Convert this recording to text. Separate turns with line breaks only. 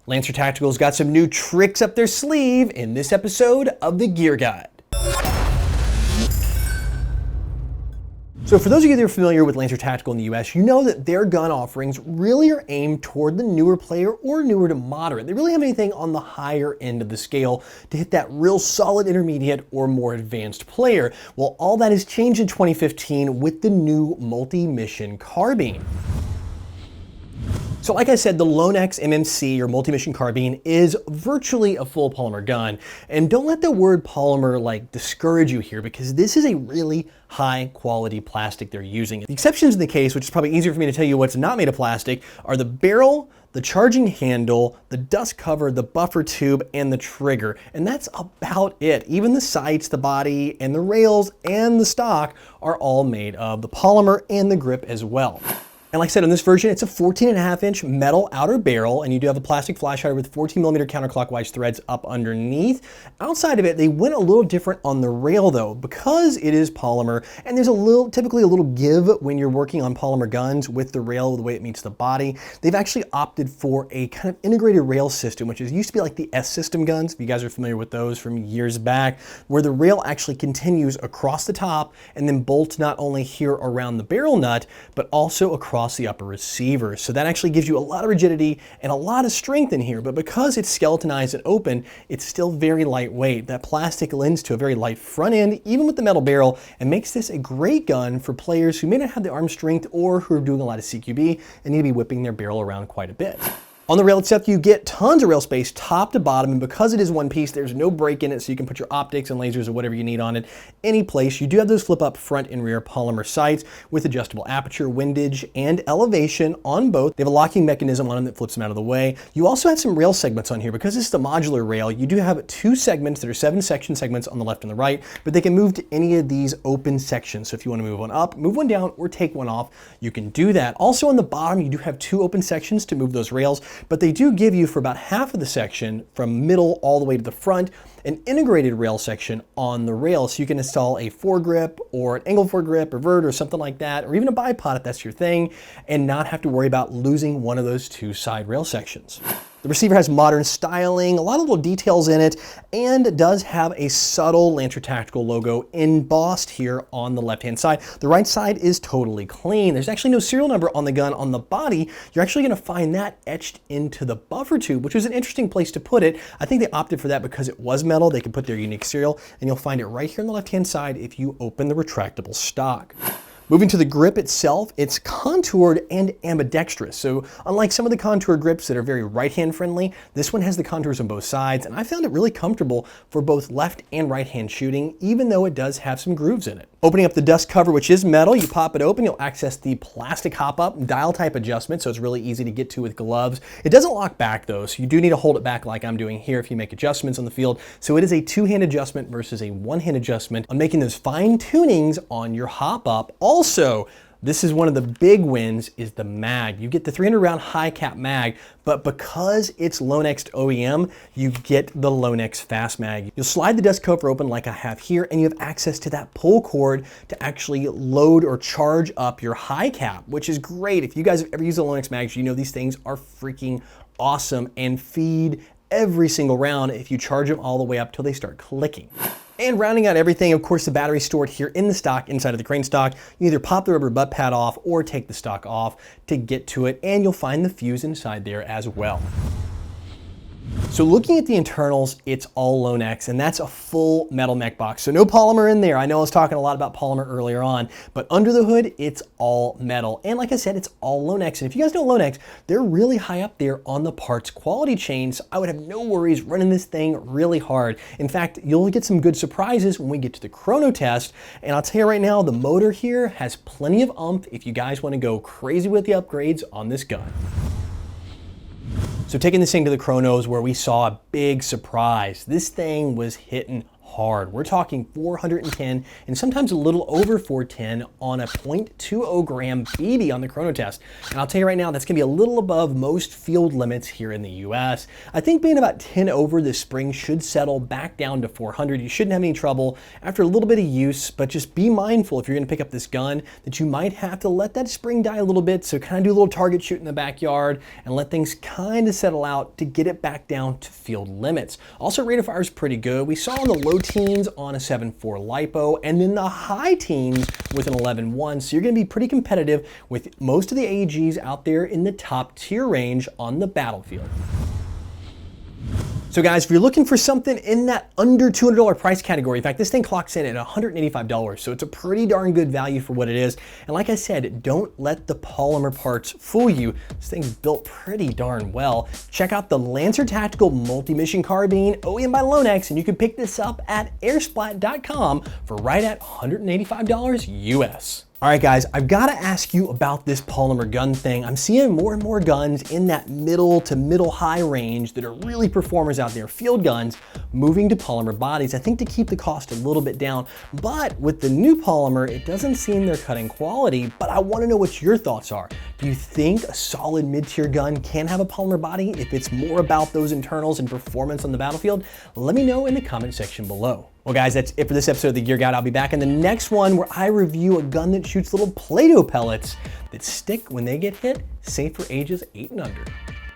Lancer Tactical's got some new tricks up their sleeve in this episode of the Gear Guide. So for those of you that are familiar with Lancer Tactical in the US, you know that their gun offerings really are aimed toward the newer player or newer to moderate. They really have anything on the higher end of the scale to hit that real solid intermediate or more advanced player. Well, all that has changed in 2015 with the new Multi Mission Carbine. So like I said, the Lone X MMC or Multi Mission Carbine is virtually a full polymer gun. And don't let the word polymer discourage you here, because this is a really high quality plastic they're using. The exceptions in the case, which is probably easier for me to tell you what's not made of plastic, are the barrel, the charging handle, the dust cover, the buffer tube, and the trigger. And that's about it. Even the sights, the body, and the rails, and the stock are all made of the polymer, and the grip as well. And like I said, in this version, it's a 14.5-inch metal outer barrel, and you do have a plastic flash hider with 14mm counterclockwise threads up underneath. Outside of it, they went a little different on the rail though, because it is polymer, and there's typically a little give when you're working on polymer guns with the rail, the way it meets the body. They've actually opted for a kind of integrated rail system, which used to be like the S-System guns, if you guys are familiar with those from years back, where the rail actually continues across the top and then bolts not only here around the barrel nut, but also across the upper receiver. So that actually gives you a lot of rigidity and a lot of strength in here, but because it's skeletonized and open, it's still very lightweight. That plastic lends to a very light front end, even with the metal barrel, and makes this a great gun for players who may not have the arm strength or who are doing a lot of CQB and need to be whipping their barrel around quite a bit. On the rail itself, you get tons of rail space top to bottom, and because it is one piece, there's no break in it, so you can put your optics and lasers or whatever you need on it any place. You do have those flip up front and rear polymer sights with adjustable aperture, windage, and elevation on both. They have a locking mechanism on them that flips them out of the way. You also have some rail segments on here. Because this is the modular rail, you do have two segments that are 7-section segments on the left and the right, but they can move to any of these open sections. So if you want to move one up, move one down, or take one off, you can do that. Also on the bottom, you do have 2 open sections to move those rails, but they do give you, for about half of the section, from middle all the way to the front, an integrated rail section on the rail, so you can install a foregrip or an angle foregrip or vert or something like that, or even a bipod if that's your thing, and not have to worry about losing one of those 2 side rail sections. The receiver has modern styling, a lot of little details in it, and does have a subtle Lancer Tactical logo embossed here on the left-hand side. The right side is totally clean. There's actually no serial number on the gun. On the body, you're actually going to find that etched into the buffer tube, which is an interesting place to put it. I think they opted for that because it was metal. They could put their unique serial, and you'll find it right here on the left-hand side if you open the retractable stock. Moving to the grip itself, it's contoured and ambidextrous. So unlike some of the contour grips that are very right-hand friendly, this one has the contours on both sides, and I found it really comfortable for both left and right-hand shooting, even though it does have some grooves in it. Opening up the dust cover, which is metal, you pop it open, you'll access the plastic hop-up dial type adjustment, so it's really easy to get to with gloves. It doesn't lock back though, so you do need to hold it back like I'm doing here if you make adjustments on the field. So it is a 2-hand adjustment versus a 1-hand adjustment on making those fine tunings on your hop-up. Also, this is one of the big wins, is the mag. You get the 300 round high cap mag, but because it's Lone X OEM, you get the Lone X fast mag. You'll slide the dust cover open like I have here, and you have access to that pull cord to actually load or charge up your high cap, which is great. If you guys have ever used the Lone X mags, you know these things are freaking awesome and feed every single round if you charge them all the way up till they start clicking. And rounding out everything, of course, the battery's stored here in the stock, inside of the crane stock. You either pop the rubber butt pad off or take the stock off to get to it, and you'll find the fuse inside there as well. So looking at the internals, it's all Lone X, and that's a full metal mech box. So no polymer in there. I know I was talking a lot about polymer earlier on, but under the hood, it's all metal. And like I said, it's all Lone X. And if you guys know Lone X, they're really high up there on the parts quality chain, so I would have no worries running this thing really hard. In fact, you'll get some good surprises when we get to the chrono test. And I'll tell you right now, the motor here has plenty of oomph if you guys want to go crazy with the upgrades on this gun. So taking this thing to the chronos, where we saw a big surprise. This thing was hitting hard. We're talking 410 and sometimes a little over 410 on a 0.20 gram BB on the Chrono test. And I'll tell you right now, that's gonna be a little above most field limits here in the US. I think being about 10 over this spring should settle back down to 400. You shouldn't have any trouble after a little bit of use, but just be mindful if you're gonna pick up this gun that you might have to let that spring die a little bit. So kind of do a little target shoot in the backyard and let things kind of settle out to get it back down to field limits. Also, rate of fire is pretty good. We saw in the low teens on a 7.4 LiPo and then the high teens with an 11.1. So you're gonna be pretty competitive with most of the AEGs out there in the top tier range on the battlefield. So guys, if you're looking for something in that under $200 price category, in fact, this thing clocks in at $185, so it's a pretty darn good value for what it is. And like I said, don't let the polymer parts fool you. This thing's built pretty darn well. Check out the Lancer Tactical Multi Mission Carbine, OEM by Lonex, and you can pick this up at airsplat.com for right at $185 US. All right, guys, I've got to ask you about this polymer gun thing. I'm seeing more and more guns in that middle to middle high range that are really performers out there, field guns, moving to polymer bodies. I think to keep the cost a little bit down, but with the new polymer, it doesn't seem they're cutting quality, but I want to know what your thoughts are. Do you think a solid mid-tier gun can have a polymer body if it's more about those internals and performance on the battlefield? Let me know in the comment section below. Well guys, that's it for this episode of The Gear Guide. I'll be back in the next one where I review a gun that shoots little Play-Doh pellets that stick when they get hit, safe for ages 8 and under.